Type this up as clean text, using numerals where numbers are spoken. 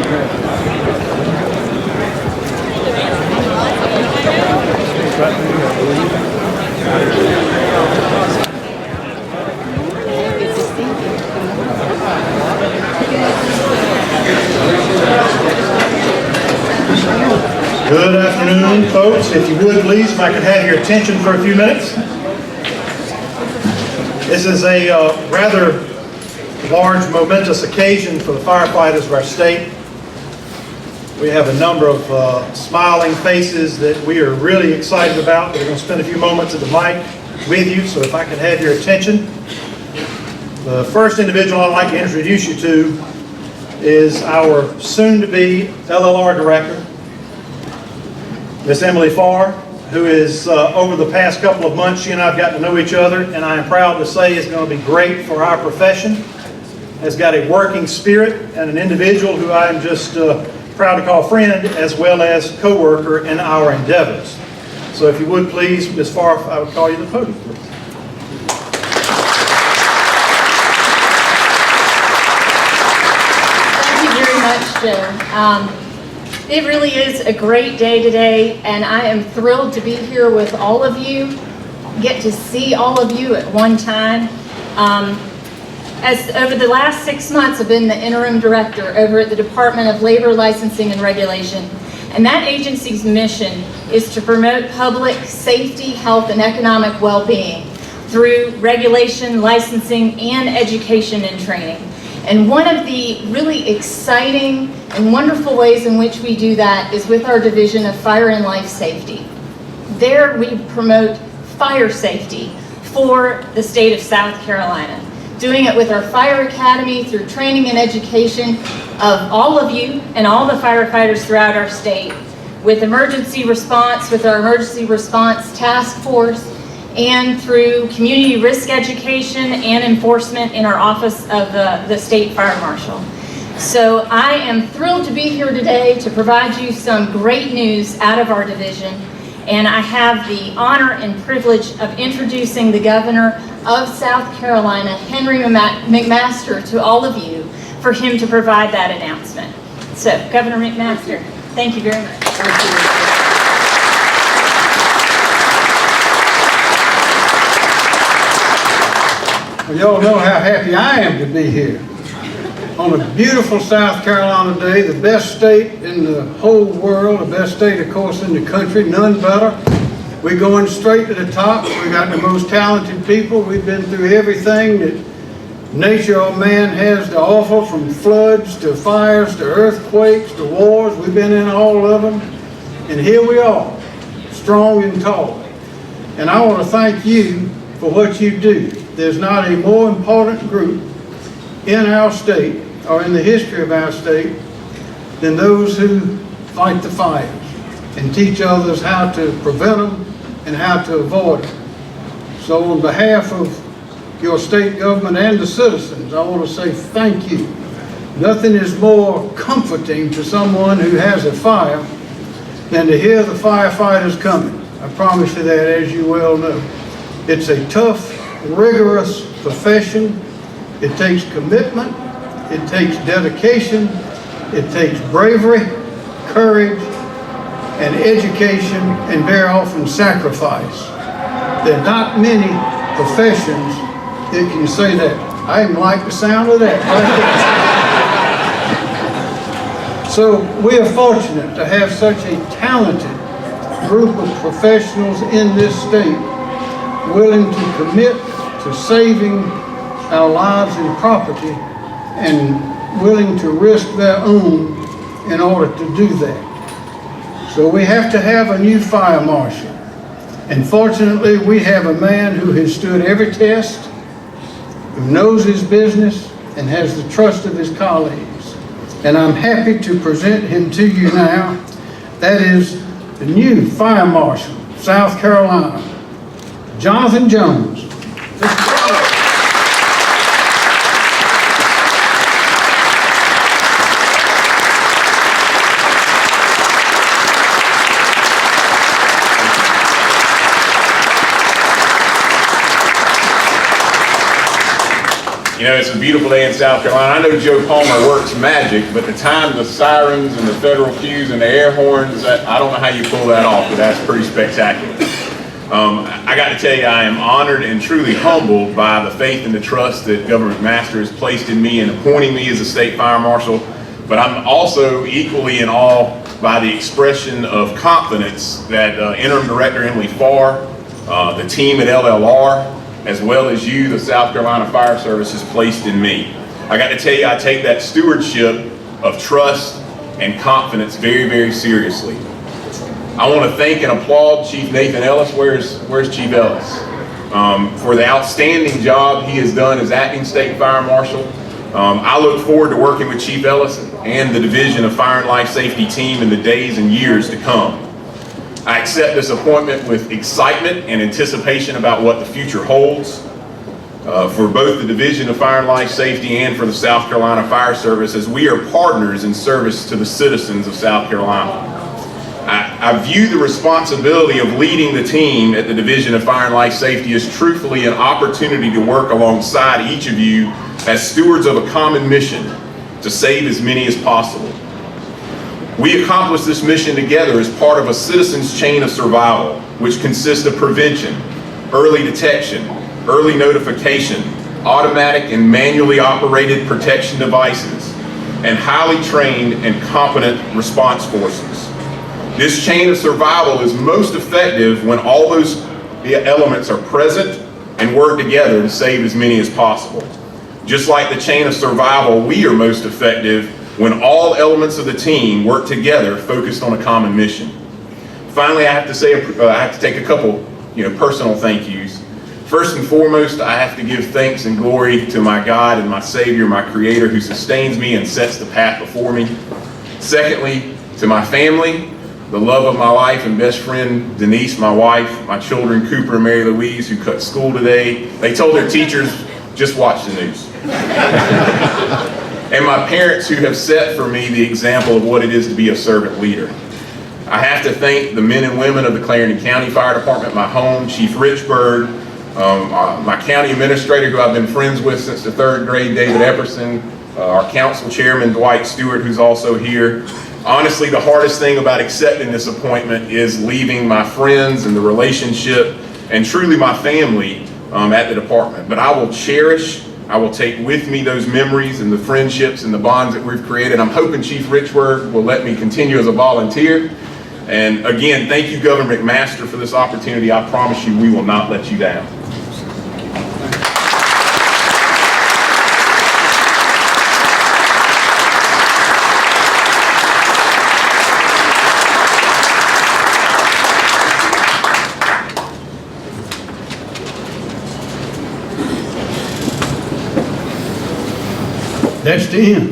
Good afternoon, folks. If you would, please, if I could have your attention for a few minutes. This is a rather large, momentous occasion for the firefighters of our state. We have a number of smiling faces that we are really excited about. We're going to spend a few moments at the mic with you, so if I could have your attention. The first individual I'd like to introduce you to is our soon-to-be LLR director, Miss Emily Farr, who is, over the past couple of months, she and I have gotten to know each other, and I am proud to say is going to be great for our profession. Has got a working spirit and an individual who I am just proud to call friend as well as co-worker in our endeavors. So if you would please, Ms. Farr, I would call you to the podium, please. Thank you very much, Joe. It really is a great day today, and I am thrilled to be here with all of you, get to see all of you at one time. As over the last 6 months, I've been the interim director over at the Department of Labor Licensing and Regulation, and that agency's mission is to promote public safety, health, and economic well-being through regulation, licensing, and education and training. And one of the really exciting and wonderful ways in which we do that is with our Division of Fire and Life Safety. There we promote fire safety for the state of South Carolina, doing it with our Fire Academy through training and education of all of you and all the firefighters throughout our state, with emergency response, with our Emergency Response Task Force, and through community risk education and enforcement in our Office of the State Fire Marshal. So I am thrilled to be here today to provide you some great news out of our division, and I have the honor and privilege of introducing the Governor of South Carolina, Henry McMaster, to all of you for him to provide that announcement. So, Governor McMaster, thank you very much. Thank you. Well, y'all know how happy I am to be here on a beautiful South Carolina day, the best state in the whole world, the best state, of course, in the country, none better. We're going straight to the top. We got the most talented people. We've been through everything that nature or man has to offer, from floods to fires to earthquakes to wars. We've been in all of them, and here we are, strong and tall. And I want to thank you for what you do. There's not a more important group in our state or in the history of our state than those who fight the fires and teach others how to prevent them and how to avoid them. So on behalf of your state government and the citizens, I want to say thank you. Nothing is more comforting to someone who has a fire than to hear the firefighters coming. I promise you that, as you well know. It's a tough, rigorous profession. It takes commitment, it takes dedication, it takes bravery, courage, and education, and very often sacrifice. There are not many professions that can say that. I even like the sound of that right there. So we are fortunate to have such a talented group of professionals in this state willing to commit to saving our lives and property and willing to risk their own in order to do that. So we have to have a new fire marshal. And fortunately, we have a man who has stood every test, who knows his business, and has the trust of his colleagues. And I'm happy to present him to you now. That is the new Fire Marshal, South Carolina, Jonathan Jones. You know, it's a beautiful day in South Carolina. I know Joe Palmer works magic, but the time the sirens and the federal cues and the air horns, I don't know how you pull that off, but that's pretty spectacular. I got to tell you, I am honored and truly humbled by the faith and the trust that Governor McMaster has placed in me in appointing me as a state fire marshal, but I'm also equally in awe by the expression of confidence that Interim Director Emily Farr, the team at LLR, as well as you, the South Carolina Fire Service, has placed in me. I got to tell you, I take that stewardship of trust and confidence very, very seriously. I want to thank and applaud Chief Nathan Ellis. Where's Chief Ellis? For the outstanding job he has done as Acting State Fire Marshal. I look forward to working with Chief Ellis and the Division of Fire and Life Safety team in the days and years to come. I accept this appointment with excitement and anticipation about what the future holds for both the Division of Fire and Life Safety and for the South Carolina Fire Service, as we are partners in service to the citizens of South Carolina. I view the responsibility of leading the team at the Division of Fire and Life Safety as truthfully an opportunity to work alongside each of you as stewards of a common mission to save as many as possible. We accomplish this mission together as part of a citizen's chain of survival, which consists of prevention, early detection, early notification, automatic and manually operated protection devices, and highly trained and competent response forces. This chain of survival is most effective when all those elements are present and work together to save as many as possible. Just like the chain of survival, we are most effective when all elements of the team work together, focused on a common mission. Finally, I have to take a couple, personal thank yous. First and foremost, I have to give thanks and glory to my God and my Savior, my Creator, who sustains me and sets the path before me. Secondly, to my family, the love of my life and best friend, Denise, my wife, my children, Cooper and Mary Louise, who cut school today. They told their teachers, just watch the news. And my parents, who have set for me the example of what it is to be a servant leader. I have to thank the men and women of the Clarendon County Fire Department, my home, Chief Richburg, my county administrator, who I've been friends with since the 3rd grade, David Epperson, our council chairman, Dwight Stewart, who's also here. Honestly, the hardest thing about accepting this appointment is leaving my friends and the relationship and truly my family at the department. But I will cherish, I will take with me those memories and the friendships and the bonds that we've created. I'm hoping Chief Richburg will let me continue as a volunteer. And again, thank you, Governor McMaster, for this opportunity. I promise you, we will not let you down. That's the end.